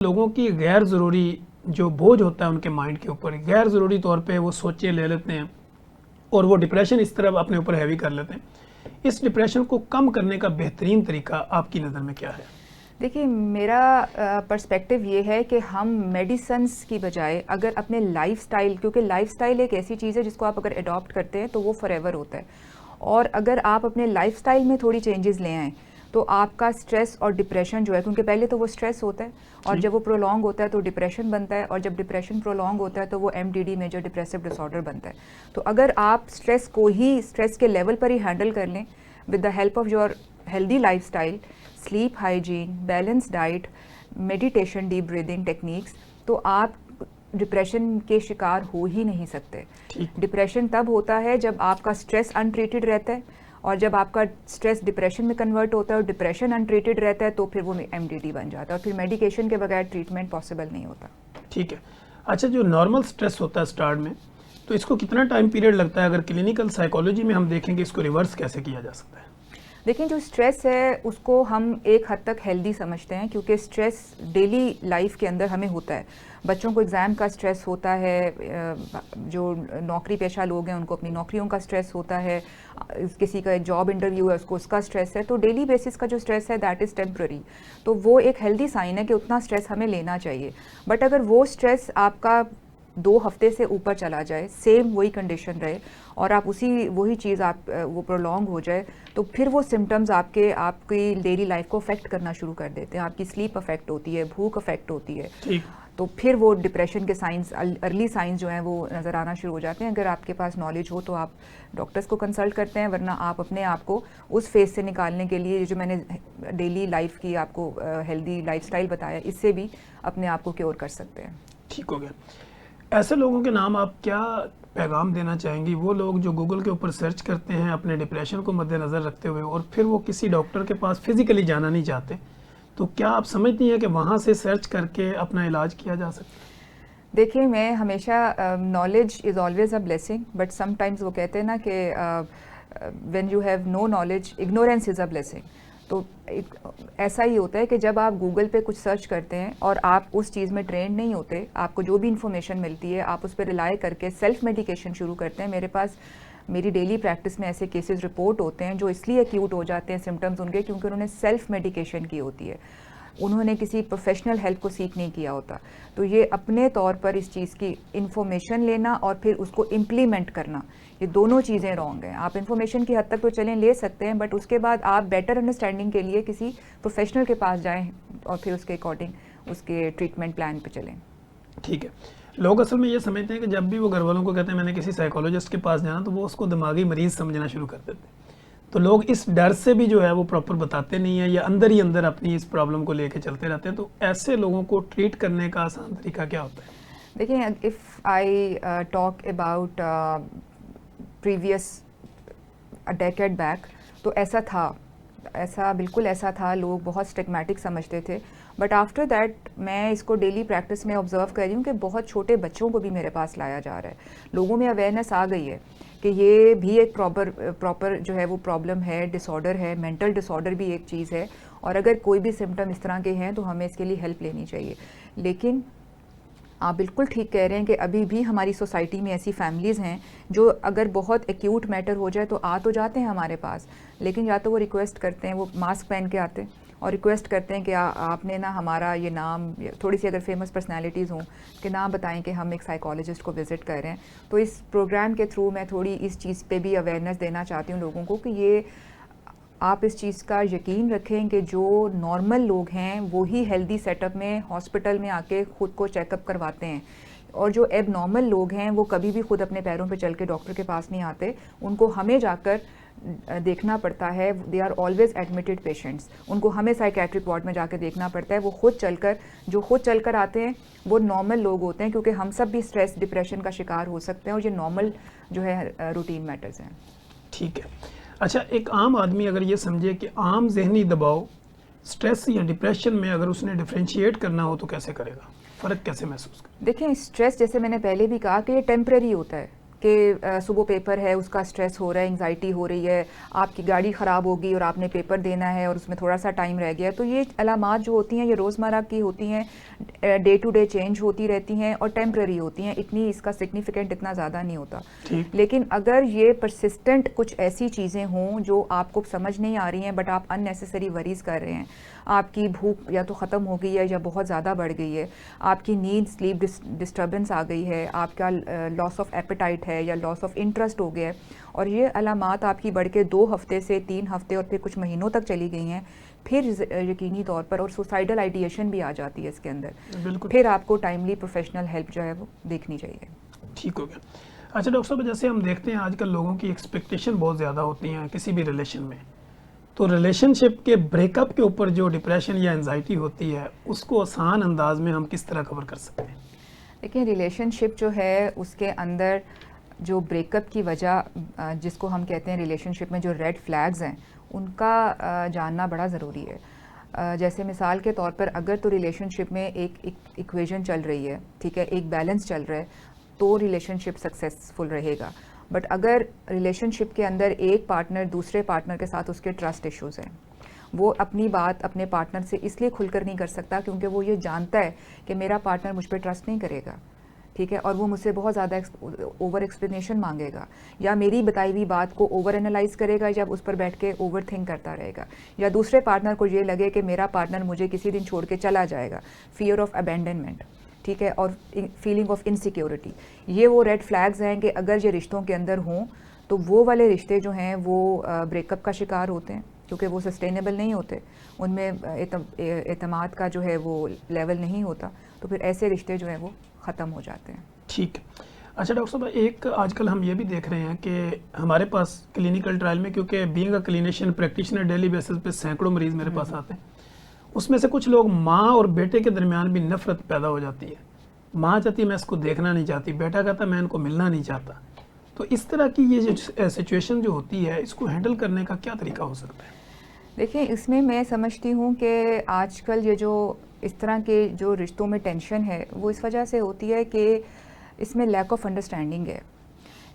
لوگوں کی غیر ضروری جو بوجھ ہوتا ہے ان کے مائنڈ کے اوپر، غیر ضروری طور پہ وہ سوچیں لے لیتے ہیں اور وہ ڈپریشن اس طرح اپنے اوپر ہیوی کر لیتے ہیں. اس ڈپریشن کو کم کرنے کا بہترین طریقہ آپ کی نظر میں کیا ہے؟ دیکھیے، میرا پرسپیکٹو یہ ہے کہ ہم میڈیسنس کی بجائے اگر اپنے لائف سٹائل، کیونکہ لائف سٹائل ایک ایسی چیز ہے جس کو آپ اگر اڈاپٹ کرتے ہیں تو وہ فار ایور ہوتا ہے، اور اگر آپ اپنے لائف سٹائل میں تھوڑی چینجز لے آئیں تو آپ کا سٹریس اور ڈپریشن جو ہے، کیونکہ پہلے تو وہ سٹریس ہوتا ہے اور جب وہ پرولونگ ہوتا ہے تو ڈپریشن بنتا ہے، اور جب ڈپریشن پرولونگ ہوتا ہے تو وہ MDD میجر ڈپریسو ڈس آرڈر بنتا ہے. تو اگر آپ سٹریس کو ہی سٹریس کے لیول پر ہی ہینڈل کر لیں with the help of your healthy life style, slip hygiene, balance diet, meditation, deep breathing techniques, تو آپ ڈپریشن کے شکار ہو ہی نہیں سکتے. ڈپریشن تب ہوتا ہے جب آپ کا سٹریس ان ٹریٹڈ رہتا ہے، اور جب آپ کا سٹریس ڈپریشن میں کنورٹ ہوتا ہے اور ڈپریشن ان ٹریٹڈ رہتا ہے تو پھر وہ MDD بن جاتا ہے، اور پھر میڈیکیشن کے بغیر ٹریٹمنٹ پاسبل نہیں ہوتا. ٹھیک ہے. اچھا، جو نارمل سٹریس ہوتا ہے سٹارٹ میں، تو اس کو کتنا ٹائم پیریڈ لگتا ہے؟ اگر کلینیکل سائیکالوجی میں ہم دیکھیں کہ اس کو ریورس کیسے کیا جا سکتا ہے؟ دیکھیں، جو سٹریس ہے اس کو ہم ایک حد تک ہیلدی سمجھتے ہیں، کیونکہ سٹریس ڈیلی لائف کے اندر ہمیں ہوتا ہے. بچوں کو ایگزام کا سٹریس ہوتا ہے، جو نوکری پیشہ لوگ ہیں ان کو اپنی نوکریوں کا سٹریس ہوتا ہے، کسی کا جاب انٹرویو ہے اس کو اس کا سٹریس ہے. تو ڈیلی بیسس کا جو سٹریس ہے دیٹ از ٹیمپرری. تو وہ ایک ہیلدی سائن ہے کہ اتنا سٹریس ہمیں لینا چاہیے. بٹ اگر وہ سٹریس آپ کا 2 ہفتے سے اوپر چلا جائے، سیم وہی کنڈیشن رہے، اور آپ وہی چیز وہ پرولونگ ہو جائے، تو پھر وہ سمٹمز آپ کی ڈیلی لائف کو افیکٹ کرنا شروع کر دیتے ہیں. آپ کی سلیپ افیکٹ ہوتی ہے، بھوک افیکٹ ہوتی ہے، تو پھر وہ ڈپریشن کے سائنس، ارلی سائنس جو ہیں وہ نظر آنا شروع ہو جاتے ہیں. اگر آپ کے پاس نالج ہو تو آپ ڈاکٹرز کو کنسلٹ کرتے ہیں، ورنہ آپ اپنے آپ کو اس فیز سے نکالنے کے لیے جو میں نے ڈیلی لائف کی آپ کو ہیلدی لائف سٹائل بتایا، اس سے بھی اپنے آپ کو کیور کر سکتے ہیں. ٹھیک ہو گیا. ایسے لوگوں کے نام آپ کیا پیغام دینا چاہیں گی؟ وہ لوگ جو گوگل کے اوپر سرچ کرتے ہیں اپنے ڈپریشن کو مد نظر رکھتے ہوئے، اور پھر وہ کسی ڈاکٹر کے پاس فزیکلی جانا نہیں چاہتے، تو کیا آپ سمجھتی ہیں کہ وہاں سے سرچ کر کے اپنا علاج کیا جا سکتا ہے؟ دیکھیں، میں ہمیشہ knowledge is always a blessing, but some times وہ کہتے ہیں نا کہ when you have no knowledge ignorance is a blessing. تو ایسا ہی ہوتا ہے کہ جب آپ گوگل پہ کچھ سرچ کرتے ہیں اور آپ اس چیز میں ٹرینڈ نہیں ہوتے، آپ کو جو بھی انفارمیشن ملتی ہے آپ اس پہ ریلائی کر کے سیلف میڈیکیشن شروع کرتے ہیں. میرے پاس میری ڈیلی پریکٹس میں ایسے کیسز رپورٹ ہوتے ہیں جو اس لیے ایکیوٹ ہو جاتے ہیں سمٹمز ان کے، کیونکہ انہوں نے سیلف میڈیکیشن کی ہوتی ہے، انہوں نے کسی پروفیشنل ہیلپ کو سیکھ نہیں کیا ہوتا. تو یہ اپنے طور پر اس چیز کی انفارمیشن لینا اور پھر اس کو امپلیمنٹ کرنا، یہ دونوں چیزیں رانگ ہیں. آپ انفارمیشن کی حد تک تو چلیں لے سکتے ہیں، بٹ اس کے بعد آپ بیٹر انڈرسٹینڈنگ کے لیے کسی پروفیشنل کے پاس جائیں اور پھر اس کے اکارڈنگ اس کے ٹریٹمنٹ پلان پہ چلیں. ٹھیک ہے. لوگ اصل میں یہ سمجھتے ہیں کہ جب بھی وہ گھر والوں کو کہتے ہیں میں نے کسی سائیکالوجسٹ کے پاس جانا، تو وہ اس کو دماغی مریض سمجھنا شروع کر دیتے ہیں. تو لوگ اس ڈر سے بھی جو ہے وہ پراپر بتاتے نہیں ہیں، یا اندر ہی اندر اپنی اس پرابلم کو لے کے چلتے رہتے ہیں. تو ایسے لوگوں کو ٹریٹ کرنے کا آسان طریقہ کیا ہوتا ہے؟ دیکھیں، if I talk about previous decade back, تو بالکل ایسا تھا. لوگ بہت اسٹگمیٹک سمجھتے تھے، بٹ آفٹر دیٹ میں اس کو ڈیلی پریکٹس میں آبزرو کر رہی ہوں کہ بہت چھوٹے بچوں کو بھی میرے پاس لایا جا رہا ہے. لوگوں میں اویئرنیس آ گئی ہے کہ یہ بھی ایک پراپر جو ہے وہ پرابلم ہے، ڈس آرڈر ہے، مینٹل ڈس آرڈر بھی ایک چیز ہے، اور اگر کوئی بھی سمٹم اس طرح کے ہیں تو ہمیں اس کے لیے ہیلپ لینی چاہیے. لیکن آپ بالکل ٹھیک کہہ رہے ہیں کہ ابھی بھی ہماری سوسائٹی میں ایسی فیملیز ہیں جو اگر بہت ایکیوٹ میٹر ہو جائے تو آ تو جاتے ہیں ہمارے پاس، لیکن یا تو وہ ریکویسٹ کرتے ہیں، وہ ماسک پہن کے آتے ہیں اور ریکویسٹ کرتے ہیں کہ آپ نے نا ہمارا یہ نام، تھوڑی سی اگر فیمس پرسنالٹیز ہوں کہ نام بتائیں کہ ہم ایک سائیکالوجسٹ کو وزٹ کر رہے ہیں. تو اس پروگرام کے تھرو میں تھوڑی اس چیز پہ بھی اویئرنیس دینا چاہتی ہوں لوگوں کو کہ یہ آپ اس چیز کا یقین رکھیں کہ جو نارمل لوگ ہیں وہی ہیلدی سیٹ اپ میں ہاسپٹل میں آ کے خود کو چیک اپ کرواتے ہیں، اور جو ایب نارمل لوگ ہیں وہ کبھی بھی خود اپنے پیروں پہ چل کے ڈاکٹر کے پاس نہیں آتے. ان کو ہمیں جا کر دیکھنا پڑتا ہے. They are always admitted patients, ان کو ہمیں سائیکیٹرک وارڈ میں جا کے دیکھنا پڑتا ہے. وہ جو خود چل کر آتے ہیں وہ نارمل لوگ ہوتے ہیں، کیونکہ ہم سب بھی اسٹریس ڈپریشن کا شکار ہو سکتے ہیں، اور یہ نارمل جو ہے روٹین میٹرز ہیں. ٹھیک ہے. اچھا، ایک عام آدمی اگر یہ سمجھے کہ عام ذہنی دباؤ سٹریس یا ڈپریشن میں اگر اس نے ڈیفرینشیٹ کرنا ہو تو کیسے کرے گا؟ فرق کیسے محسوس کرے؟ دیکھیں، اسٹریس جیسے میں نے پہلے بھی کہا کہ یہ ٹیمپرری ہوتا ہے. کہ صبح پیپر ہے، اس کا اسٹریس ہو رہا ہے، انگزائٹی ہو رہی ہے، آپ کی گاڑی خراب ہوگی اور آپ نے پیپر دینا ہے اور اس میں تھوڑا سا ٹائم رہ گیا. تو یہ علامات جو ہوتی ہیں یہ روزمرہ کی ہوتی ہیں، ڈے ٹو ڈے چینج ہوتی رہتی ہیں اور ٹیمپرری ہوتی ہیں، اتنی اس کا سگنیفیکنٹ اتنا زیادہ نہیں ہوتا. لیکن اگر یہ پرسسٹنٹ کچھ ایسی چیزیں ہوں جو آپ کو سمجھ نہیں آ رہی ہیں بٹ آپ ان نیسیسری وریز کر رہے ہیں، آپ کی بھوک یا تو ختم ہو گئی ہے یا بہت زیادہ بڑھ گئی ہے، آپ کی نیند سلیپ ڈسٹربنس آ گئی ہے، آپ کا لاس آف ایپیٹائٹ ہے یا لاس آف انٹرسٹ ہو گیا ہے، اور یہ علامات آپ کی بڑھ کے 2 ہفتے سے 3 ہفتے اور پھر کچھ مہینوں تک چلی گئی ہیں، پھر یقینی طور پر، اور سوسائڈل آئیڈیشن بھی آ جاتی ہے اس کے اندر، بالکل پھر آپ کو ٹائملی پروفیشنل ہیلپ جو ہے وہ دیکھنی چاہیے. ٹھیک ہو گیا. اچھا ڈاکٹر صاحب، جیسے ہم دیکھتے ہیں آج کل لوگوں کی ایکسپیکٹیشن بہت زیادہ ہوتی ہیں کسی بھی ریلیشن میں، تو ریلیشن شپ کے بریک اپ کے اوپر جو ڈپریشن یا انزائٹی ہوتی ہے اس کو آسان انداز میں ہم کس طرح کور کر سکتے ہیں؟ دیکھیں، ریلیشن شپ جو ہے اس کے اندر جو بریک اپ کی وجہ جس کو ہم کہتے ہیں ریلیشن شپ میں جو ریڈ فلیگز ہیں ان کا جاننا بڑا ضروری ہے. جیسے مثال کے طور پر اگر تو ریلیشن شپ میں ایک ایکویژن چل رہی ہے، ٹھیک ہے، ایک بیلنس چل رہا ہے، تو ریلیشن شپ سکسیسفل رہے گا. بٹ اگر ریلیشن شپ کے اندر ایک پارٹنر دوسرے پارٹنر کے ساتھ اس کے ٹرسٹ ایشوز ہیں، وہ اپنی بات اپنے پارٹنر سے اس لیے کھل کر نہیں کر سکتا کیونکہ وہ یہ جانتا ہے کہ میرا پارٹنر مجھ پہ ٹرسٹ نہیں کرے گا، ٹھیک ہے، اور وہ مجھ سے بہت زیادہ اوور ایکسپلینیشن مانگے گا، یا میری بتائی ہوئی بات کو اوور انالائز کرے گا جب اس پر بیٹھ کے اوور تھنک کرتا رہے گا، یا دوسرے پارٹنر کو یہ لگے کہ میرا پارٹنر مجھے کسی دن چھوڑ کے چلا جائے گا، فیئر آف ابینڈنمنٹ، ٹھیک ہے، اور فیلنگ آف انسیکیورٹی. یہ وہ ریڈ فلیگز ہیں کہ اگر یہ رشتوں کے اندر ہوں تو وہ والے رشتے جو ہیں وہ بریک اپ کا شکار ہوتے ہیں کیونکہ وہ سسٹینیبل نہیں ہوتے، ان میں اعتماد کا جو ہے وہ لیول نہیں ہوتا، تو پھر ایسے رشتے جو ہیں وہ ختم ہو جاتے ہیں. ٹھیک. اچھا ڈاکٹر صاحب، ایک آج کل ہم یہ بھی دیکھ رہے ہیں کہ ہمارے پاس کلینکل ٹرائل میں، کیونکہ being a clinician practitioner daily basis پہ سینکڑوں مریض میرے پاس آتے ہیں، اس میں سے کچھ لوگ ماں اور بیٹے کے درمیان بھی نفرت پیدا ہو جاتی ہے. ماں چاہتی ہے میں اس کو دیکھنا نہیں چاہتی، بیٹا کہتا ہے میں ان کو ملنا نہیں چاہتا. تو اس طرح کی یہ جو سچویشن جو ہوتی ہے اس کو ہینڈل کرنے کا کیا طریقہ ہو سکتا ہے؟ دیکھیں، اس میں سمجھتی ہوں کہ آج کل یہ جو اس طرح کے جو رشتوں میں ٹینشن ہے وہ اس وجہ سے ہوتی ہے کہ اس میں لیک آف انڈرسٹینڈنگ ہے.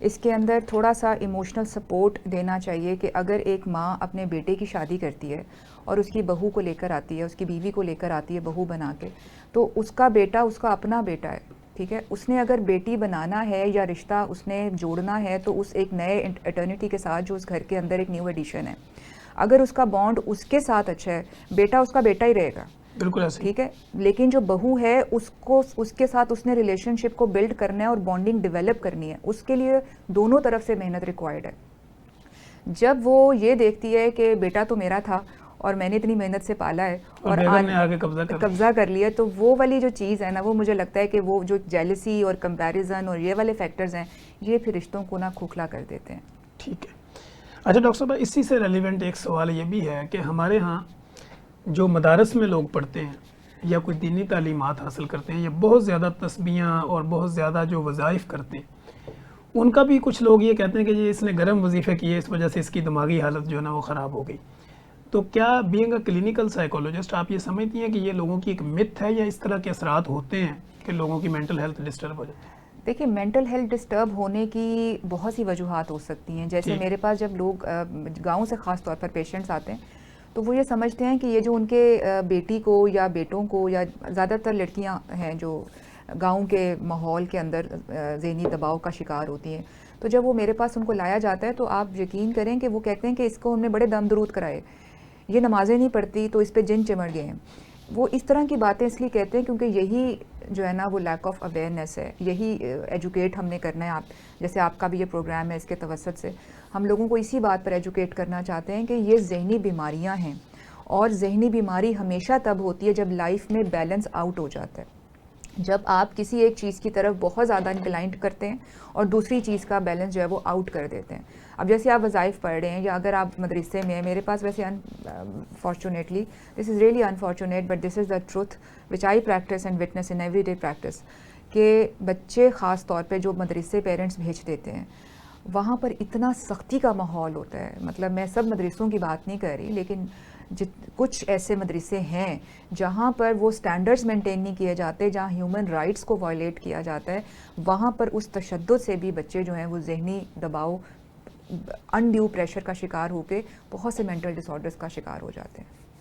اس کے اندر تھوڑا سا ایموشنل سپورٹ دینا چاہیے کہ اگر ایک ماں اپنے بیٹے کی شادی کرتی ہے اور اس کی بہو کو لے کر آتی ہے، اس کی بیوی کو لے کر آتی ہے بہو بنا کے، تو اس کا بیٹا اس کا اپنا بیٹا ہے، ٹھیک ہے، اس نے اگر بیٹی بنانا ہے یا رشتہ اس نے جوڑنا ہے تو اس ایک نئے اٹرنیٹی کے ساتھ جو اس گھر کے اندر ایک نیو ایڈیشن ہے، اگر اس کا بانڈ اس کے ساتھ اچھا ہے، بیٹا اس کا بیٹا ہی رہے گا، بالکل ایسے. ٹھیک ہے. لیکن جو بہو ہے اس کے ساتھ اس نے ریلیشن شپ کو بلڈ کرنا ہے اور بانڈنگ ڈیولپ کرنی ہے، اس کے لیے دونوں طرف سے محنت ریکوائرڈ ہے. جب وہ یہ دیکھتی ہے کہ بیٹا تو میرا تھا اور میں نے اتنی محنت سے پالا ہے اور آگے قبضہ کر لیا، تو وہ والی جو چیز ہے نا، وہ مجھے لگتا ہے کہ وہ جو جیلسی اور کمپیریزن اور یہ والے فیکٹرز ہیں یہ پھر رشتوں کو نہ کھوکھلا کر دیتے ہیں. ٹھیک ہے. اچھا ڈاکٹر صاحب، اسی سے ریلیونٹ ایک سوال یہ بھی ہے کہ ہمارے ہاں جو مدارس میں لوگ پڑھتے ہیں یا کوئی دینی تعلیمات حاصل کرتے ہیں یا بہت زیادہ تسبیحاں اور بہت زیادہ جو وظائف کرتے ہیں، ان کا بھی کچھ لوگ یہ کہتے ہیں کہ یہ اس نے گرم وظیفے کیے اس وجہ سے اس کی دماغی حالت جو ہے نا وہ خراب ہو گئی. تو کیا بینگ اے کلینکل سائیکولوجسٹ آپ یہ سمجھتی ہیں کہ یہ لوگوں کی ایک متھ ہے یا اس طرح کے اثرات ہوتے ہیں کہ لوگوں کی مینٹل ہیلتھ ڈسٹرب ہو جاتی ہے؟ دیکھیں، مینٹل ہیلتھ ڈسٹرب ہونے کی بہت سی وجوہات ہو سکتی ہیں. جیسے میرے پاس جب لوگ گاؤں سے خاص طور پر پیشنٹس آتے ہیں تو وہ یہ سمجھتے ہیں کہ یہ جو ان کے بیٹی کو یا بیٹوں کو، یا زیادہ تر لڑکیاں ہیں جو گاؤں کے ماحول کے اندر ذہنی دباؤ کا شکار ہوتی ہیں، تو جب وہ میرے پاس ان کو لایا جاتا ہے تو آپ یقین کریں کہ وہ کہتے ہیں کہ اس کو ہم نے بڑے دم درود کرائے، یہ نمازیں نہیں پڑھتی تو اس پہ جن چمڑ گئے ہیں. وہ اس طرح کی باتیں اس لیے کہتے ہیں کیونکہ یہی جو ہے نا وہ لیک آف اویئرنیس ہے. یہی ایجوکیٹ ہم نے کرنا ہے. آپ جیسے آپ کا بھی یہ پروگرام ہے، اس کے توسط سے ہم لوگوں کو اسی بات پر ایجوکیٹ کرنا چاہتے ہیں کہ یہ ذہنی بیماریاں ہیں، اور ذہنی بیماری ہمیشہ تب ہوتی ہے جب لائف میں بیلنس آؤٹ ہو جاتا ہے، جب آپ کسی ایک چیز کی طرف بہت زیادہ انکلائنڈ کرتے ہیں اور دوسری چیز کا بیلنس جو ہے وہ آؤٹ کر دیتے ہیں. اب جیسے آپ وظائف پڑھ رہے ہیں یا اگر آپ مدرسے میں ہیں، میرے پاس ویسے unfortunately this is really unfortunate but this is the truth which I practice and witness in every day practice, کہ بچے خاص طور پہ جو مدرسے پیرنٹس بھیج دیتے ہیں وہاں پر اتنا سختی کا ماحول ہوتا ہے. مطلب میں سب مدرسوں کی بات نہیں کر رہی، لیکن کچھ ایسے مدرسے ہیں جہاں پر وہ سٹینڈرڈز مینٹین نہیں کیے جاتے, جہاں ہیومن رائٹس کو وائلیٹ کیا جاتا ہے, وہاں پر اس تشدد سے بھی بچے جو ہیں وہ ذہنی دباؤ, انڈیو پریشر کا شکار ہو کے بہت سے مینٹل ڈس آرڈرز کا شکار ہو جاتے ہیں.